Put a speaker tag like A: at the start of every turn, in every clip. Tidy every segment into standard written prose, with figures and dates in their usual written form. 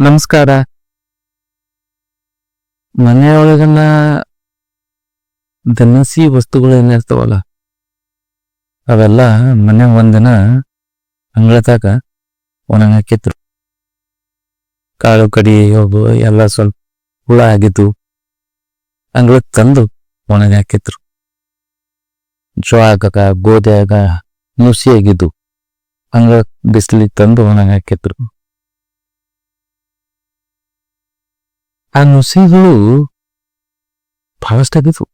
A: ನಮಸ್ಕಾರ. ಮನೆಯೊಳಗನ್ನ ದಿನಸಿ ವಸ್ತುಗಳು ಏನಿರ್ತಾವಲ್ಲ ಅವೆಲ್ಲ ಮನೆ ಒಂದಿನ ಅಂಗಳದಾಗ ಒಣಗಿ ಹಾಕಿದ್ರು. ಕಾಳು ಕಡಿ ಹೋಗು ಎಲ್ಲ ಸ್ವಲ್ಪ ಹುಳ ಆಗಿದ್ದು ಅಂಗಳಕ್ಕೆ ತಂದು ಒಣಗಿ ಹಾಕಿದ್ರು. ಜೋಳಾಗ ಗೋಧಿಯಾಗ ನುಸಿ ಆಗಿದ್ದು ಅಂಗಳ ಬಿಸಿಲಿಗೆ ತಂದು ಒಣಗಿ ಹಾಕಿದ್ರು. ಆ ನುಸಿಗಳು ಬಹಳಷ್ಟು ಆಗಿದ್ವು.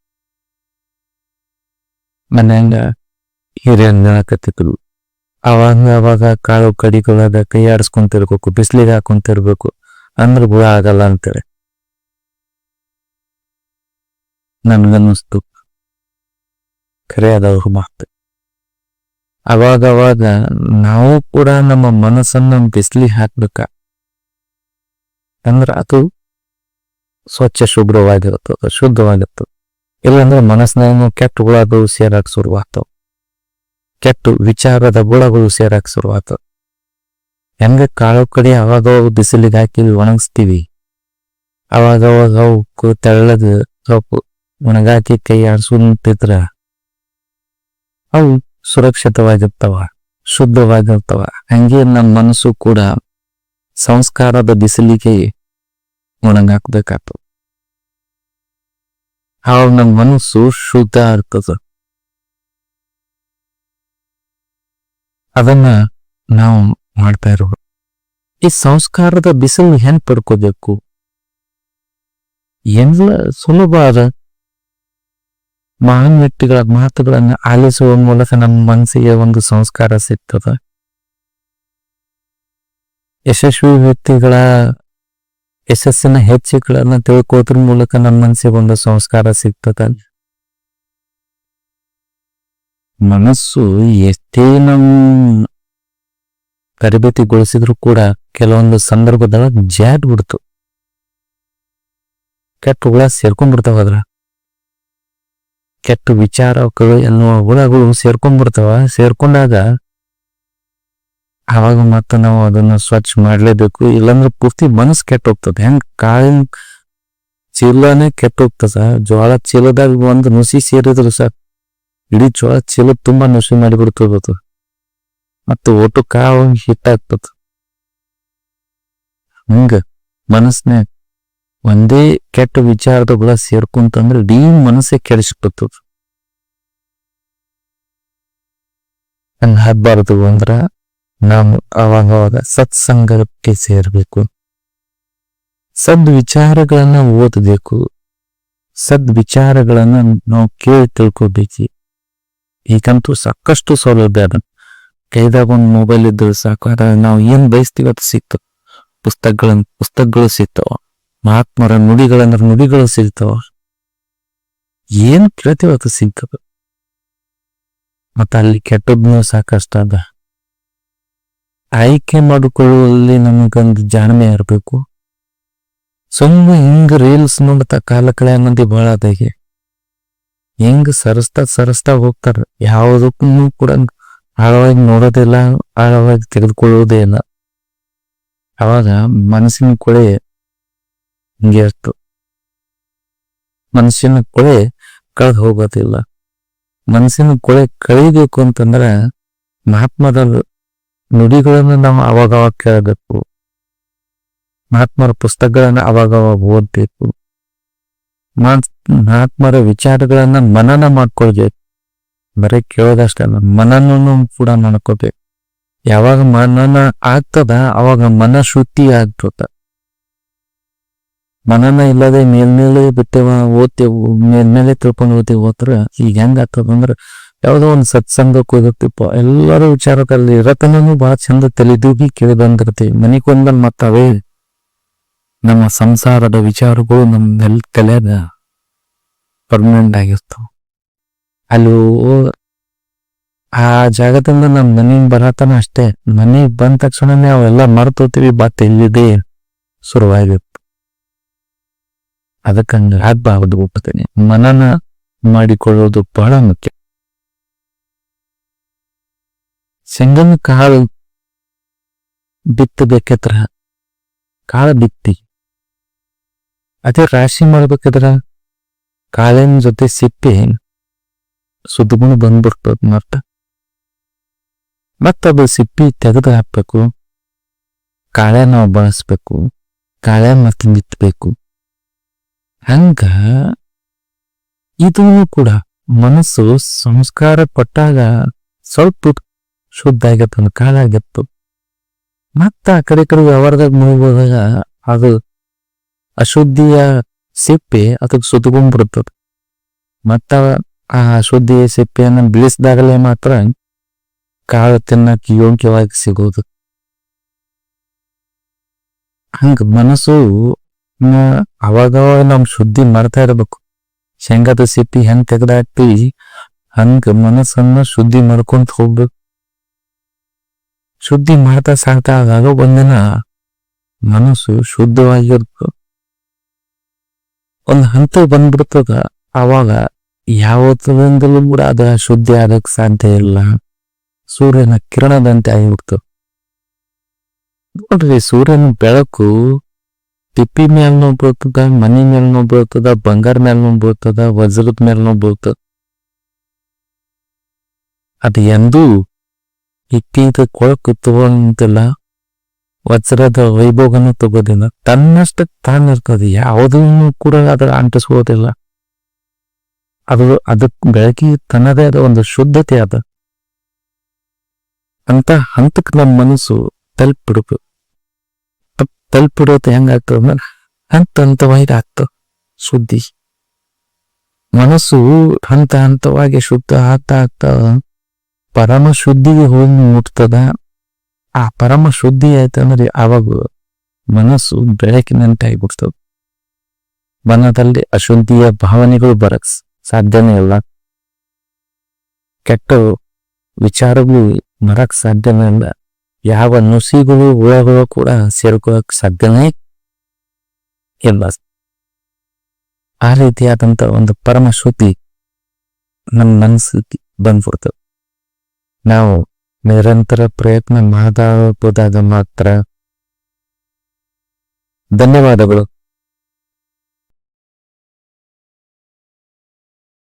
A: ಮನ್ಯಾಂಗ ಹಿರಿಯನ್ನ ಹಾಕತ್ತಿದ್ರು. ಅವಾಗ ಕಾಳು ಕಡಿಗಳಾಗ ಕೈ ಆಡಿಸ್ಕೊಂತಿರ್ಬೇಕು, ಬಿಸಿಲಿಗೆ ಹಾಕೊಂತಿರ್ಬೇಕು, ಅಂದ್ರೆ ಹುಳ ಆಗಲ್ಲ ಅಂತೇಳಿ ನನ್ಗನ್ನಿಸ್ತು. ಖರೆ ಅದವ್ರ ಮಾತು. ಅವಾಗ ನಾವು ಕೂಡ ನಮ್ಮ ಮನಸ್ಸನ್ನ ಬಿಸಿಲಿಗೆ ಹಾಕ್ಬೇಕ. ಅಂದ್ರ ಅದು ಸ್ವಚ್ಛ ಶುಭ್ರವಾಗಿರ್ತದ, ಶುದ್ಧವಾಗಿರ್ತದ. ಇಲ್ಲಾಂದ್ರೆ ಮನಸ್ಸಿನಾಗ ಕೆಟ್ಟ ಹುಳಗಳು ಸೇರಾಕ್ ಶುರುವಾಗ್ತಾವ, ಕೆಟ್ಟ ವಿಚಾರದ ಹುಳಗಳು ಸೇರಾಕ್ ಶುರುವಾಗ್ತಾವ. ಹೆಂಗ ಕಾಳು ಕಡಿ ಅವಾಗ ಬಿಸಿಲಿಗೆ ಹಾಕಿ ಒಣಗಿಸ್ತೀವಿ, ಅವಾಗ ಅವಕ್ಕೆ ತೆಳ್ಳದ ಸ್ವಲ್ಪ ಒಣಗಾಕಿ ಕೈ ಆಡ್ಸುಂತಿದ್ರ ಅವು ಸುರಕ್ಷಿತವಾಗಿರ್ತಾವ, ಶುದ್ಧವಾಗಿರ್ತಾವ. ಹಂಗೆ ನಮ್ಮ ಮನಸ್ಸು ಕೂಡ ಸಂಸ್ಕಾರದ ಬಿಸಿಲಿಗೆ ಒಣಗಾಕ್ಬೇಕಾಗ್ತದ. ಅವಾಗ ನಮ್ಮ ಮನಸ್ಸು ಶುದ್ಧ ಆಗ್ತದ. ಅದನ್ನ ನಾವು ಮಾಡ್ತಾ ಇರೋದು. ಈ ಸಂಸ್ಕಾರದ ಬಿಸಿಲು ಹೆಂಗ್ ಪಡ್ಕೋಬೇಕು? ಎಲ್ಲ ಸುಲಭ ಅದ. ಮಹಾನ್ ವ್ಯಕ್ತಿಗಳ ಮಾತುಗಳನ್ನ ಆಲಿಸುವ ಮೂಲಕ ನಮ್ಮ ಮನಸ್ಸಿಗೆ ಒಂದು ಸಂಸ್ಕಾರ ಸಿಗ್ತದ. ಯಶಸ್ವಿ ವ್ಯಕ್ತಿಗಳ ಯಶಸ್ಸಿನ ಹೆಚ್ಚುಗಳನ್ನ ತಿಳ್ಕೋದ್ರ ಮೂಲಕ ನಮ್ಮ ಮನಸ್ಸಿಗೆ ಒಂದು ಸಂಸ್ಕಾರ ಸಿಗ್ತದ. ಮನಸ್ಸು ಎಷ್ಟೇ ನಾವು ತರಬೇತಿಗೊಳಿಸಿದ್ರು ಕೂಡ ಕೆಲವೊಂದು ಸಂದರ್ಭದೊಳಗೆ ಜಾಡ್ ಬಿಡ್ತು, ಕೆಟ್ಟ ಹುಳ ಸೇರ್ಕೊಂಡ್ಬಿಡ್ತಾವ. ಅದ್ರ ಕೆಟ್ಟ ವಿಚಾರಗಳು ಎನ್ನುವ ಹುಳಗಳು ಸೇರ್ಕೊಂಡ್ಬಿಡ್ತಾವ. ಸೇರ್ಕೊಂಡಾಗ ಅವಾಗ ಮತ್ತೆ ನಾವು ಅದನ್ನ ಸ್ವಚ್ಛ ಮಾಡ್ಲೇಬೇಕು. ಇಲ್ಲಾಂದ್ರೆ ಪೂರ್ತಿ ಮನಸ್ಸು ಕೆಟ್ಟ ಹೋಗ್ತದೆ. ಹೆಂಗ್ ಕಾಳಿನ ಚೀಲನೇ ಕೆಟ್ಟ ಹೋಗ್ತದ, ಜೋಳ ಚೀಲದಾಗ ಒಂದು ನುಸಿ ಸೇರಿದ್ರು ಸರ್ ಇಡೀ ಜೋಳ ಚೀಲ ತುಂಬಾ ನುಸಿ ಮಾಡಿಬಿಡ್ತದ. ಮತ್ತು ಒಟ್ಟು ಕಾಳು ಹಿಟ್ಟಾಗ್ತದ. ಹಂಗ ಮನಸ್ಸಿನ ಒಂದೇ ಕೆಟ್ಟ ವಿಚಾರದ ಹುಳ ಸೇರ್ಕೊಂತಂದ್ರೆ ಇಡೀ ಮನಸ್ಸೇ ಕೆಡಿಸ್ಬಿಡ್ತದ. ಹಂಗ ಹಾಕ್ಬಾರ್ದು ಅಂದ್ರ ನಾವು ಅವಾಗ ಸತ್ಸಂಗಕ್ಕೆ ಸೇರ್ಬೇಕು, ಸದ್ವಿಚಾರಗಳನ್ನ ಓದಬೇಕು, ಸದ್ವಿಚಾರಗಳನ್ನ ನಾವು ಕೇಳಿ ತಿಳ್ಕೊಬೇಕು. ಈಗಂತೂ ಸಾಕಷ್ಟು ಸೌಲಭ್ಯ ಅದ. ಕೈದಾಗ ಒಂದು ಮೊಬೈಲ್ ಇದ್ರೆ ಸಾಕು, ಅದ ನಾವು ಏನ್ ಬಯಸ್ತೀವಿ ಅದು ಸಿಗ್ತವ. ಪುಸ್ತಕಗಳು ಸಿಗ್ತಾವ, ಮಹಾತ್ಮರ ನುಡಿಗಳು ಸಿಗ್ತಾವ. ಏನ್ ಕೇಳ್ತೀವ ಅದು ಸಿಗ್ತದ. ಮತ್ತ ಅಲ್ಲಿ ಕೆಟ್ಟದ್ನು ಸಾಕಷ್ಟು ಅದ. ಆಯ್ಕೆ ಮಾಡಿಕೊಳ್ಳುವಲ್ಲಿ ನಮಗೊಂದು ಜಾಣ್ಮೆ ಇರಬೇಕು. ಸುಮ್ಮನೆ ಹಿಂಗ ರೀಲ್ಸ್ ನೋಡ್ತಾ ಕಾಲ ಕಳೆ ಮಂದಿ ಬಹಳ ಅದಾಗೆ ಹೆಂಗ ಸರಸ್ತಾ ಹೋಗ್ತಾರ. ಯಾವುದಕ್ಕೂ ಕೂಡ ಆಳವಾಗಿ ನೋಡೋದಿಲ್ಲ, ಆಳವಾಗಿ ತೆಗೆದುಕೊಳ್ಳುವುದೇ ಇಲ್ಲ. ಅವಾಗ ಮನಸ್ಸಿನ ಕೊಳೆ ಹಿಂಗೆ ಇರ್ತು. ಮನಸ್ಸಿನ ಕೊಳೆ ಕಳೆದು ಹೋಗೋದಿಲ್ಲ. ಮನಸ್ಸಿನ ಕೊಳೆ ಕಳಿಬೇಕು ಅಂತಂದ್ರ ಮಹಾತ್ಮರ ನುಡಿಗಳನ್ನ ನಾವು ಅವಾಗ ಕೇಳಬೇಕು, ಮಹಾತ್ಮರ ಪುಸ್ತಕಗಳನ್ನ ಅವಾಗ ಓದ್ಬೇಕು, ಮಹಾತ್ಮರ ವಿಚಾರಗಳನ್ನ ಮನನ ಮಾಡ್ಕೊಳ್ಬೇಕು. ಬರೀ ಕೇಳೋದಷ್ಟಲ್ಲ, ಮನನೂ ಕೂಡ ಮಾಡ್ಕೋಬೇಕು. ಯಾವಾಗ ಮನನ ಆಗ್ತದ ಅವಾಗ ಮನ ಶುದ್ಧಿ ಆಗ್ತದ. ಮನನ ಇಲ್ಲದೆ ಮೇಲ್ಮೇಲೆ ಬಿಟ್ಟೇವ ಓದ್ತೇವು, ಮೇಲ್ಮೇಲೆ ತಿಳ್ಕೊಂಡು ಓದ್ರ ಈಗ ಹೆಂಗ ಆಗ್ತದಂದ್ರ ಯಾವ್ದೋ ಒಂದು ಸತ್ಸಂಗಕ್ಕೆ ಹೋಗತ್ತಿಪ್ಪ, ಎಲ್ಲರೂ ವಿಚಾರದಲ್ಲಿ ಇರತನೂ ಬಹಳ ಚಂದ ತಲೆದೂಗಿ ಕೇಳಿ ಬಂದಿರ್ತೀವಿ. ಮನಿಗೊಂದನ್ ಮತ್ತ ಅವೇ ನಮ್ಮ ಸಂಸಾರದ ವಿಚಾರಗಳು ನಮ್ದೆಲ್ಲ ತಲೆಯಾಗ ಪರ್ಮನೆಂಟ್ ಆಗಿರ್ತಾವ. ಅಲ್ಲಿ ಆ ಜಾಗದಿಂದ ನಮ್ ಮನೆಗ್ ಬರತನ ಅಷ್ಟೇ. ಮನೆಗ್ ಬಂದ ತಕ್ಷಣನೇ ಅವೆಲ್ಲ ಮರ್ತೋತೀವಿ, ಬತ್ ಎಲ್ಲಿದೆ ಶುರುವಾಗಿರ್ತ. ಅದಕ್ಕಂಗ ಆಗ್ಬಾರ್ದು. ಹೋಗ್ತೇನೆ ಮನನ ಮಾಡಿಕೊಳ್ಳೋದು ಬಹಳ ಮುಖ್ಯ. ಶೇಂಗನ ಕಾಳು ಬಿತ್ತಬೇಕತ್ರ ಕಾಳ ಬಿತ್ತಿ ಅದೇ ರಾಶಿ ಮಾಡ್ಬೇಕಾದ್ರ ಕಾಳಿನ ಜೊತೆ ಸಿಪ್ಪೆ ಸುದ್ಗುಣ ಬಂದ್ಬಿಡ್ತದ ಮತ್ತದು ಸಿಪ್ಪಿ ತೆಗೆದು ಹಾಕ್ಬೇಕು, ಕಾಳೆ ನಾವು ಬಳಸ್ಬೇಕು, ಕಾಳೆ ಮತ್ತೆ ಬಿತ್ತಬೇಕು. ಹಂಗ ಇದೂ ಕೂಡ ಮನಸ್ಸು ಸಂಸ್ಕಾರ ಕೊಟ್ಟಾಗ ಸ್ವಲ್ಪ ಶುದ್ಧ ಆಗತ್ತ, ಕಾಳ ಆಗತ್ತು. ಮತ್ತ ಆ ಕಡೆ ವ್ಯವಹಾರದಾಗ ನೋಡ್ಬೋದಾಗ ಅದು ಅಶುದ್ಧಿಯ ಸಿಪ್ಪೆ ಅದಕ್ಕೆ ಸುತ್ತಕೊಂಡ್ಬಿಡ್ತದ. ಮತ್ತ ಆ ಅಶುದ್ಧಿಯ ಸಿಪ್ಪೆಯನ್ನು ಬೀಳಿಸಿದಾಗಲೇ ಮಾತ್ರ ಕಾಳು ತಿನ್ನಕ್ಕೆ ಯೋಗ್ಯವಾಗಿ ಸಿಗೋದು. ಹಂಗ ಮನಸ್ಸು ಅವಾಗ ನಮ್ ಶುದ್ಧಿ ಮಾಡ್ತಾ ಇರ್ಬೇಕು. ಶೇಂಗಾದ ಸಿಪ್ಪಿ ಹೆಂಗ್ ತೆಗೆದಾಕ್ತಿವಿ ಹಂಗ ಮನಸ್ಸನ್ನ ಶುದ್ಧಿ ಮಾಡ್ಕೊಂತ ಹೋಗ್ಬೇಕು. ಶುದ್ಧಿ ಮಾಡ್ತಾ ಸಾಕ್ತಾ ಆಗ ಒಂದಿನ ಮನಸ್ಸು ಶುದ್ಧವಾಗಿರ್ಬೇಕು. ಒಂದ್ ಹಂತ ಬಂದ್ಬಿಡ್ತದ. ಅವಾಗ ಯಾವತ್ತದಿಂದಲೂ ಕೂಡ ಅದ ಶುದ್ಧಿ ಆಗಕ್ ಸಾಧ್ಯ ಇಲ್ಲ. ಸೂರ್ಯನ ಕಿರಣದಂತೆ ಆಗಿಬಿಡ್ತು. ನೋಡ್ರಿ, ಸೂರ್ಯನ ಬೆಳಕು ತಿಪ್ಪಿ ಮೇಲ್ನೂ ಬೀಳ್ತದ, ಮನಿ ಮೇಲ್ನೂ ಬೀಳ್ತದ, ಬಂಗಾರ ಮೇಲ್ನೂ ಬೀಳ್ತದ, ವಜ್ರದ ಮೇಲ್ನೂ ಬೀಳ್ತದ. ಅದು ಎಂದೂ ಇಟ್ಟಿದ ಕೊಳಕು ತಗೊಂತಿಲ್ಲ, ವಜ್ರದ ವೈಭೋಗನೂ ತಗೋದಿಲ್ಲ. ತನ್ನಷ್ಟಕ್ಕೆ ತಾನಿರ್ತದೆ, ಯಾವುದನ್ನು ಕೂಡ ಅದ್ರ ಅಂಟಿಸ್ಬೋದಿಲ್ಲ. ಅದಕ್ಕೆ ಬೆಳಕಿ ತನ್ನದೇ ಆದ ಒಂದು ಶುದ್ಧತೆ ಅದ. ಅಂತ ಹಂತಕ್ಕೆ ನಮ್ಮ ಮನಸ್ಸು ತಲುಪಿಡ್ಬೇಕು. ತಲುಪಿಡೋದು ಹೆಂಗಾಗ್ತದ ಅಂದ್ರೆ ಹಂತ ಹಂತವಾಗಿ ಆಗ್ತದ ಶುದ್ಧಿ. ಮನಸ್ಸು ಹಂತ ಹಂತವಾಗಿ ಶುದ್ಧ ಆಗ್ತಾ ಪರಮ ಶುದ್ಧಿಗೆ ಹೋಗಿ ಮುಟ್ತದ. ಆ ಪರಮ ಶುದ್ಧಿ ಆಯ್ತಂದ್ರೆ ಆವಾಗ ಮನಸ್ಸು ಬೆಳಕಿನಂತೆ ಆಗಿಬಿಡ್ತದ. ಮನದಲ್ಲಿ ಅಶುದ್ಧಿಯ ಭಾವನೆಗಳು ಬರಕ್ ಸಾಧ್ಯನೇ ಇಲ್ಲ. ಕೆಟ್ಟ ವಿಚಾರಗಳು ಬರಕ್ ಸಾಧ್ಯನೇ ಇಲ್ಲ. ಯಾವ ನುಸಿಗಳು ಹುಳಗಳು ಕೂಡ ಸೇರ್ಕೊಳಕ್ ಸಾಧ್ಯನೇ ಇಲ್ಲ. ಆ ರೀತಿಯಾದಂತ ಒಂದು ಪರಮ ಶುದ್ಧಿ ನಮ್ಮ ಮನಸ್ಸಿಗೆ ಬಂದ್ಬಿಡ್ತದೆ. ನಾವು ನಿರಂತರ ಪ್ರಯತ್ನ ಮಾಡಬಹುದಾದ ಮಾತ್ರ. ಧನ್ಯವಾದಗಳು.